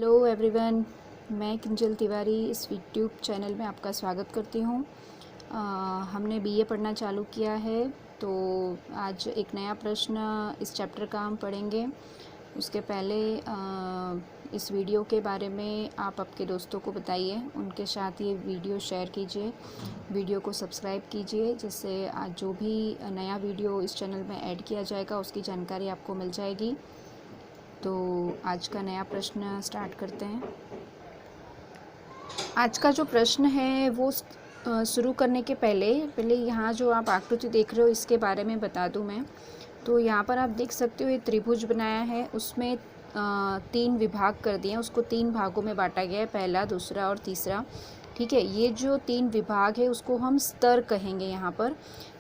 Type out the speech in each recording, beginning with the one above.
Hello everyone, मैं किंजल तिवारी इस YouTube channel में आपका स्वागत करती हूँ। हमने बीए पढ़ना चालू किया है, तो आज एक नया प्रश्न इस चैप्टर का हम पढ़ेंगे। उसके पहले इस वीडियो के बारे में आप आपके दोस्तों को बताइए, उनके साथ ये वीडियो शेयर कीजिए, वीडियो को सब्सक्राइब कीजिए, जिससे आज जो भी नया वीडियो इस चैनल में ऐड किया जाएगा उसकी जानकारी आपको मिल जाएगी। तो आज का नया प्रश्न स्टार्ट करते हैं। आज का जो प्रश्न है वो शुरू करने के पहले यहाँ जो आप आकृति देख रहे हो इसके बारे में बता दूँ मैं। तो यहाँ पर आप देख सकते हो ये त्रिभुज बनाया है, उसमें 3 विभाग कर दिए हैं, उसको 3 भागों में बांटा गया है, पहला, दूसरा और तीसरा। ठीक है, ये जो 3 विभाग है उसको हम स्तर कहेंगे। यहाँ पर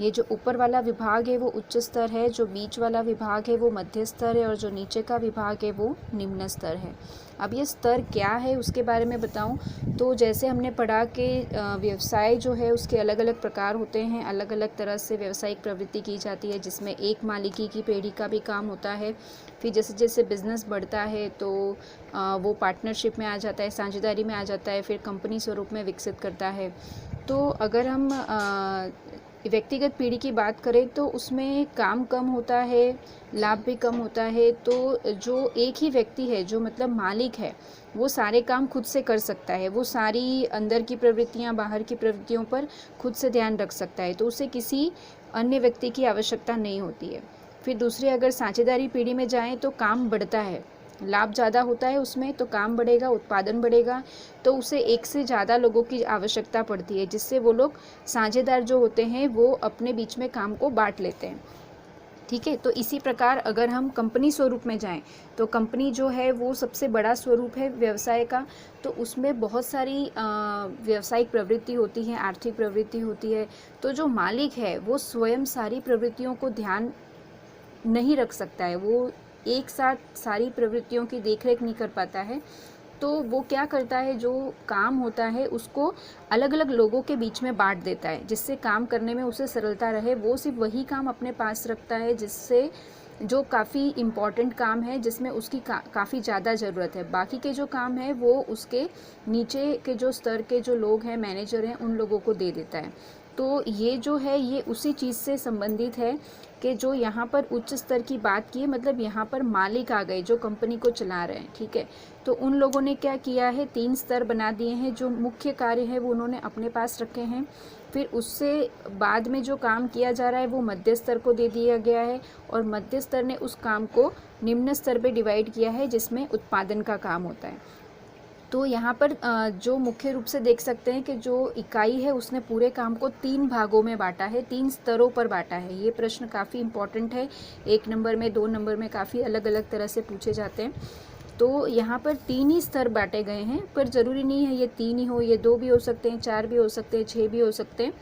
ये जो ऊपर वाला विभाग है वो उच्च स्तर है, जो बीच वाला विभाग है वो मध्य स्तर है और जो नीचे का विभाग है वो निम्न स्तर है। अब ये स्तर क्या है उसके बारे में बताऊं तो जैसे हमने पढ़ा कि व्यवसाय जो है उसके अलग अलग प्रकार होते हैं, अलग अलग तरह से व्यावसायिक प्रवृत्ति की जाती है, जिसमें एक मालिकी की पेढ़ी का भी काम होता है। फिर जैसे जैसे बिज़नेस बढ़ता है तो वो पार्टनरशिप में आ जाता है, साझेदारी में आ जाता है, फिर कंपनी स्वरूप में विकसित करता है। तो अगर हम व्यक्तिगत पीढ़ी की बात करें तो उसमें काम कम होता है, लाभ भी कम होता है। तो जो एक ही व्यक्ति है, जो मतलब मालिक है, वो सारे काम खुद से कर सकता है, वो सारी अंदर की प्रवृत्तियां, बाहर की प्रवृत्तियों पर खुद से ध्यान रख सकता है, तो उसे किसी अन्य व्यक्ति की आवश्यकता नहीं होती है। फिर दूसरी अगर साझेदारी पीढ़ी में जाएँ तो काम बढ़ता है, लाभ ज़्यादा होता है उसमें, तो काम बढ़ेगा, उत्पादन बढ़ेगा, तो उसे एक से ज़्यादा लोगों की आवश्यकता पड़ती है, जिससे वो लोग साझेदार जो होते हैं वो अपने बीच में काम को बांट लेते हैं। ठीक है, तो इसी प्रकार अगर हम कंपनी स्वरूप में जाएं तो कंपनी जो है वो सबसे बड़ा स्वरूप है व्यवसाय का। तो उसमें बहुत सारी व्यावसायिक प्रवृत्ति होती है, आर्थिक प्रवृत्ति होती है। तो जो मालिक है वो स्वयं सारी प्रवृत्तियों को ध्यान नहीं रख सकता है, वो एक साथ सारी प्रवृत्तियों की देखरेख नहीं कर पाता है। तो वो क्या करता है, जो काम होता है उसको अलग अलग लोगों के बीच में बांट देता है, जिससे काम करने में उसे सरलता रहे। वो सिर्फ वही काम अपने पास रखता है जिससे जो काफ़ी इम्पॉर्टेंट काम है, जिसमें उसकी काफ़ी ज़्यादा ज़रूरत है। बाकी के जो काम है वो उसके नीचे के जो स्तर के जो लोग हैं, मैनेजर हैं, उन लोगों को दे देता है। तो ये जो है ये उसी चीज़ से संबंधित है कि जो यहाँ पर उच्च स्तर की बात की है, मतलब यहाँ पर मालिक आ गए जो कंपनी को चला रहे हैं। ठीक है, तो उन लोगों ने क्या किया है, 3 स्तर बना दिए हैं। जो मुख्य कार्य है वो उन्होंने अपने पास रखे हैं। फिर उससे बाद में जो काम किया जा रहा है वो मध्य स्तर को दे दिया गया है, और मध्य स्तर ने उस काम को निम्न स्तर पे डिवाइड किया है, जिसमें उत्पादन का काम होता है। तो यहाँ पर जो मुख्य रूप से देख सकते हैं कि जो इकाई है उसने पूरे काम को 3 भागों में बांटा है, 3 स्तरों पर बांटा है। ये प्रश्न काफ़ी इम्पॉर्टेंट है, 1 नंबर में, 2 नंबर में काफ़ी अलग अलग तरह से पूछे जाते हैं। तो यहाँ पर 3 ही स्तर बांटे गए हैं, पर ज़रूरी नहीं है ये 3 ही हो, ये 2 भी हो सकते हैं, 4 भी हो सकते हैं, 6 भी हो सकते हैं।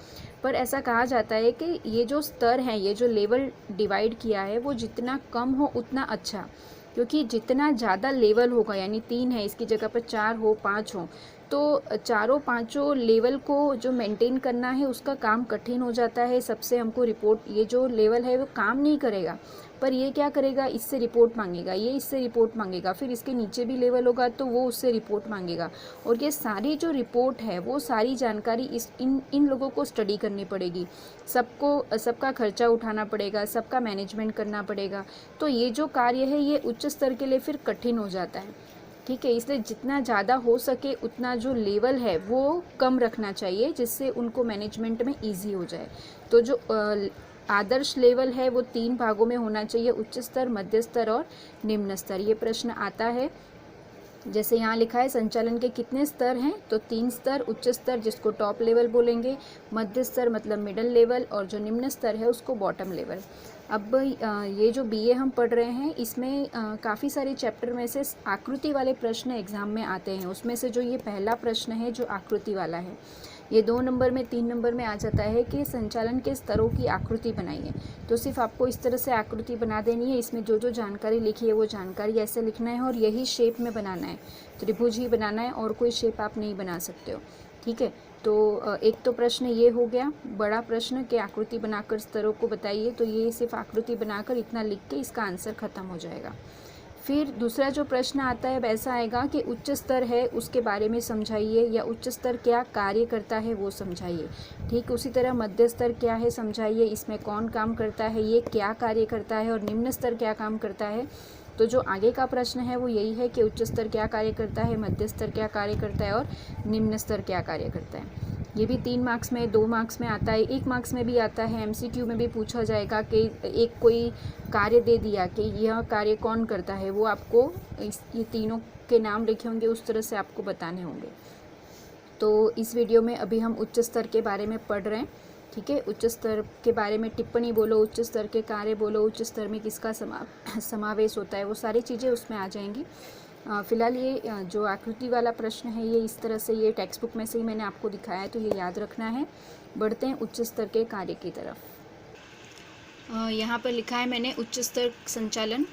पर ऐसा कहा जाता है कि ये जो स्तर हैं, ये जो लेवल डिवाइड किया है, वो जितना कम हो उतना अच्छा, क्योंकि जितना ज़्यादा लेवल होगा, यानी 3 है इसकी जगह पर 4 हो, 5 हो, तो चारों पांचों लेवल को जो मेंटेन करना है उसका काम कठिन हो जाता है। सबसे हमको रिपोर्ट, ये जो लेवल है वो काम नहीं करेगा, पर ये क्या करेगा, इससे रिपोर्ट मांगेगा, ये इससे रिपोर्ट मांगेगा, फिर इसके नीचे भी लेवल होगा तो वो उससे रिपोर्ट मांगेगा, और ये सारी जो रिपोर्ट है वो सारी जानकारी इन लोगों को स्टडी करनी पड़ेगी, सबका खर्चा उठाना पड़ेगा, सबका मैनेजमेंट करना पड़ेगा। तो ये जो कार्य है ये उच्च स्तर के लिए फिर कठिन हो जाता है। ठीक है, इसलिए जितना ज़्यादा हो सके उतना जो लेवल है वो कम रखना चाहिए, जिससे उनको मैनेजमेंट में ईजी हो जाए। तो जो आदर्श लेवल है वो 3 भागों में होना चाहिए, उच्च स्तर, मध्य स्तर और निम्न स्तर। ये प्रश्न आता है, जैसे यहाँ लिखा है संचालन के कितने स्तर हैं, तो 3 स्तर, उच्च स्तर जिसको टॉप लेवल बोलेंगे, मध्य स्तर मतलब मिडल लेवल, और जो निम्न स्तर है उसको बॉटम लेवल। अब ये जो बीए हम पढ़ रहे हैं इसमें काफ़ी सारे चैप्टर में से आकृति वाले प्रश्न एग्ज़ाम में आते हैं। उसमें से जो ये पहला प्रश्न है जो आकृति वाला है, ये 2 नंबर में, 3 नंबर में आ जाता है कि संचालन के स्तरों की आकृति बनाइए। तो सिर्फ आपको इस तरह से आकृति बना देनी है, इसमें जो जो जानकारी लिखी है वो जानकारी ऐसे लिखना है, और यही शेप में बनाना है, त्रिभुज ही बनाना है, और कोई शेप आप नहीं बना सकते हो। ठीक है, तो एक तो प्रश्न ये हो गया, बड़ा प्रश्न कि आकृति बनाकर स्तरों को बताइए। तो ये सिर्फ आकृति बनाकर इतना लिख के इसका आंसर ख़त्म हो जाएगा। फिर दूसरा जो प्रश्न आता है वैसा आएगा कि उच्च स्तर है उसके बारे में समझाइए, या उच्च स्तर क्या कार्य करता है वो समझाइए। ठीक उसी तरह मध्य स्तर क्या है समझाइए, इसमें कौन काम करता है, ये क्या कार्य करता है, और निम्न स्तर क्या काम करता है। तो जो आगे का प्रश्न है वो यही है कि उच्च स्तर क्या कार्य करता है, मध्य स्तर क्या कार्य करता है, और निम्न स्तर क्या कार्य करता है। ये भी 3 मार्क्स में, 2 मार्क्स में आता है, 1 मार्क्स में भी आता है। MCQ में भी पूछा जाएगा कि एक कोई कार्य दे दिया कि यह कार्य कौन करता है, वो आपको ये तीनों के नाम लिखे होंगे, उस तरह से आपको बताने होंगे। तो इस वीडियो में अभी हम उच्च स्तर के बारे में पढ़ रहे हैं। ठीक है, उच्च स्तर के बारे में टिप्पणी बोलो, उच्च स्तर के कार्य बोलो, उच्च स्तर में किसका समावेश होता है, वो सारी चीज़ें उसमें आ जाएंगी। फ़िलहाल ये जो आकृति वाला प्रश्न है ये इस तरह से, ये टेक्स्ट बुक में से ही मैंने आपको दिखाया है, तो ये याद रखना है। बढ़ते हैं उच्च स्तर के कार्य की तरफ। यहाँ पर लिखा है मैंने उच्च स्तर संचालन।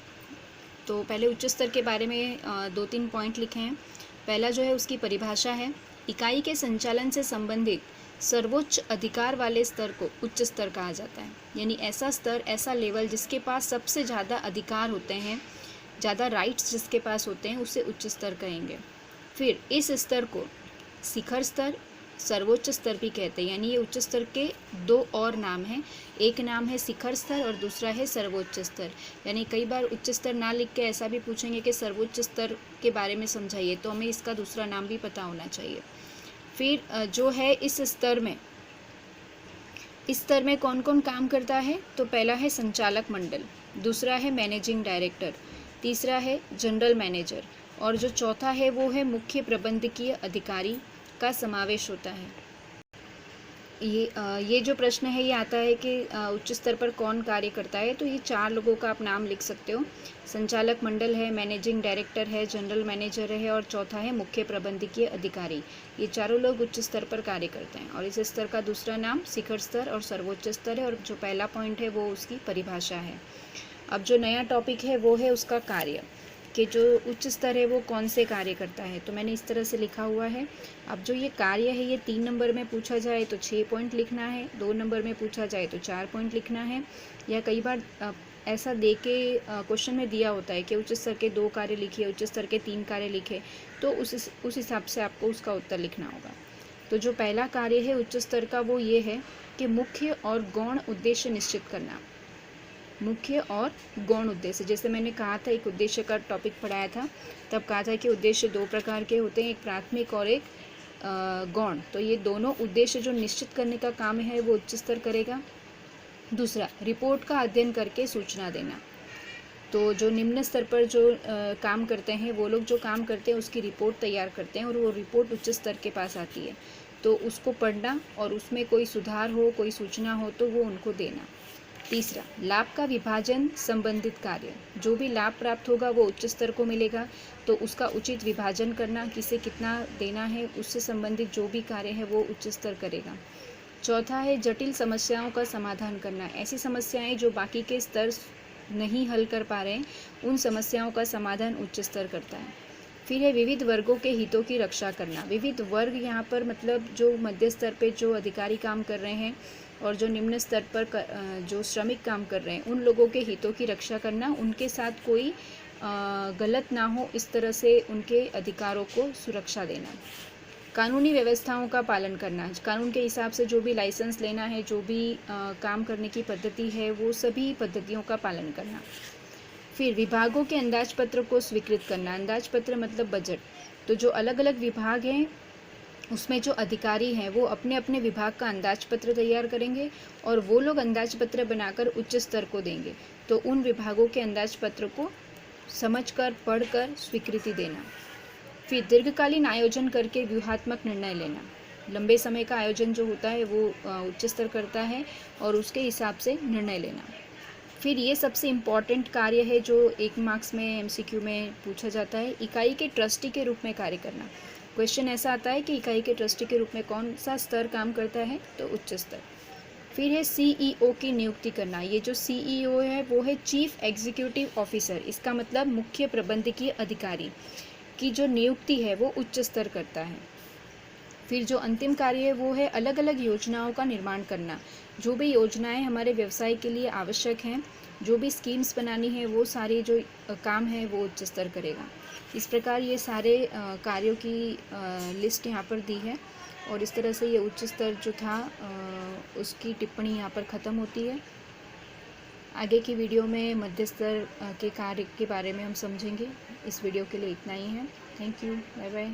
तो पहले उच्च स्तर के बारे में 2-3 पॉइंट लिखे हैं। पहला जो है उसकी परिभाषा है, इकाई के संचालन से संबंधित सर्वोच्च अधिकार वाले स्तर को उच्च स्तर कहा जाता है। यानी ऐसा स्तर, ऐसा लेवल जिसके पास सबसे ज़्यादा अधिकार होते हैं, ज़्यादा राइट्स जिसके पास होते हैं, उसे उच्च स्तर कहेंगे। फिर इस स्तर को शिखर स्तर, सर्वोच्च स्तर भी कहते हैं। यानी ये उच्च स्तर के 2 और नाम हैं, एक नाम है शिखर स्तर और दूसरा है सर्वोच्च स्तर। यानी कई बार उच्च स्तर ना लिख के ऐसा भी पूछेंगे कि सर्वोच्च स्तर के बारे में समझाइए, तो हमें इसका दूसरा नाम भी पता होना चाहिए। फिर जो है इस स्तर में कौन कौन काम करता है, तो पहला है संचालक मंडल, दूसरा है मैनेजिंग डायरेक्टर, तीसरा है जनरल मैनेजर, और जो चौथा है वो है मुख्य प्रबंधकीय अधिकारी का समावेश होता है। ये जो प्रश्न है ये आता है कि उच्च स्तर पर कौन कार्य करता है, तो ये 4 लोगों का आप नाम लिख सकते हो। संचालक मंडल है, मैनेजिंग डायरेक्टर है, जनरल मैनेजर है, और चौथा है मुख्य प्रबंधकीय अधिकारी। ये चारों लोग उच्च स्तर पर कार्य करते हैं, और इस स्तर का दूसरा नाम शिखर स्तर और सर्वोच्च स्तर है, और जो पहला पॉइंट है वो उसकी परिभाषा है। अब जो नया टॉपिक है वो है उसका कार्य, कि जो उच्च स्तर है वो कौन से कार्य करता है। तो मैंने इस तरह से लिखा हुआ है। अब जो ये कार्य है ये 3 नंबर में पूछा जाए तो 6 पॉइंट लिखना है, 2 नंबर में पूछा जाए तो 4 पॉइंट लिखना है, या कई बार ऐसा दे के क्वेश्चन में दिया होता है कि उच्च स्तर के 2 कार्य लिखिए, उच्च स्तर के 3 कार्य लिखे, तो उस हिसाब से आपको उसका उत्तर लिखना होगा। तो जो पहला कार्य है उच्च स्तर का वो ये है कि मुख्य और गौण उद्देश्य निश्चित करना। मुख्य और गौण उद्देश्य, जैसे मैंने कहा था, एक उद्देश्य का टॉपिक पढ़ाया था, तब कहा था कि उद्देश्य 2 प्रकार के होते हैं, एक प्राथमिक और एक गौण। तो ये दोनों उद्देश्य जो निश्चित करने का काम है वो उच्च स्तर करेगा। दूसरा, रिपोर्ट का अध्ययन करके सूचना देना। तो जो निम्न स्तर पर जो काम करते हैं वो लोग जो काम करते हैं उसकी रिपोर्ट तैयार करते हैं, और वो रिपोर्ट उच्च स्तर के पास आती है, तो उसको पढ़ना और उसमें कोई सुधार हो, कोई सूचना हो तो वो उनको देना। तीसरा, लाभ का विभाजन संबंधित कार्य, जो भी लाभ प्राप्त होगा वो उच्च स्तर को मिलेगा, तो उसका उचित विभाजन करना, किसे कितना देना है, उससे संबंधित जो भी कार्य है वो उच्च स्तर करेगा। चौथा है जटिल समस्याओं का समाधान करना, ऐसी समस्याएं जो बाकी के स्तर नहीं हल कर पा रहे हैं, उन समस्याओं का समाधान उच्च स्तर करता है। फिर है विविध वर्गों के हितों की रक्षा करना। विविध वर्ग यहाँ पर मतलब जो मध्य स्तर पे जो अधिकारी काम कर रहे हैं और जो निम्न स्तर पर जो श्रमिक काम कर रहे हैं, उन लोगों के हितों की रक्षा करना, उनके साथ कोई गलत ना हो इस तरह से उनके अधिकारों को सुरक्षा देना। कानूनी व्यवस्थाओं का पालन करना, कानून के हिसाब से जो भी लाइसेंस लेना है, जो भी काम करने की पद्धति है, वो सभी पद्धतियों का पालन करना। फिर विभागों के अंदाजपत्र को स्वीकृत करना। अंदाजपत्र मतलब बजट। तो जो अलग अलग विभाग हैं उसमें जो अधिकारी हैं वो अपने अपने विभाग का अंदाजपत्र तैयार करेंगे, और वो लोग अंदाजपत्र बनाकर उच्च स्तर को देंगे। तो उन विभागों के अंदाजपत्र को समझकर, पढ़कर स्वीकृति देना। फिर दीर्घकालीन आयोजन करके व्यूहात्मक निर्णय लेना। लंबे समय का आयोजन जो होता है वो उच्च स्तर करता है, और उसके हिसाब से निर्णय लेना। फिर ये सबसे इम्पॉर्टेंट कार्य है जो 1 मार्क्स में MCQ में पूछा जाता है, इकाई के ट्रस्टी के रूप में कार्य करना। क्वेश्चन ऐसा आता है कि इकाई के ट्रस्टी के रूप में कौन सा स्तर काम करता है, तो उच्च स्तर। फिर है CEO की नियुक्ति करना। ये जो CEO है वो है चीफ एग्जीक्यूटिव ऑफिसर, इसका मतलब मुख्य प्रबंधकीय अधिकारी की जो नियुक्ति है वो उच्च स्तर करता है। फिर जो अंतिम कार्य है वो है अलग अलग योजनाओं का निर्माण करना। जो भी योजनाएं हमारे व्यवसाय के लिए आवश्यक हैं जो भी स्कीम्स बनानी है वो सारी जो काम है वो उच्च स्तर करेगा। इस प्रकार ये सारे कार्यों की लिस्ट यहाँ पर दी है और इस तरह से ये उच्च स्तर जो था उसकी टिप्पणी यहाँ पर ख़त्म होती है। आगे की वीडियो में मध्य स्तर के कार्य के बारे में हम समझेंगे। इस वीडियो के लिए इतना ही है। Thank you, bye bye.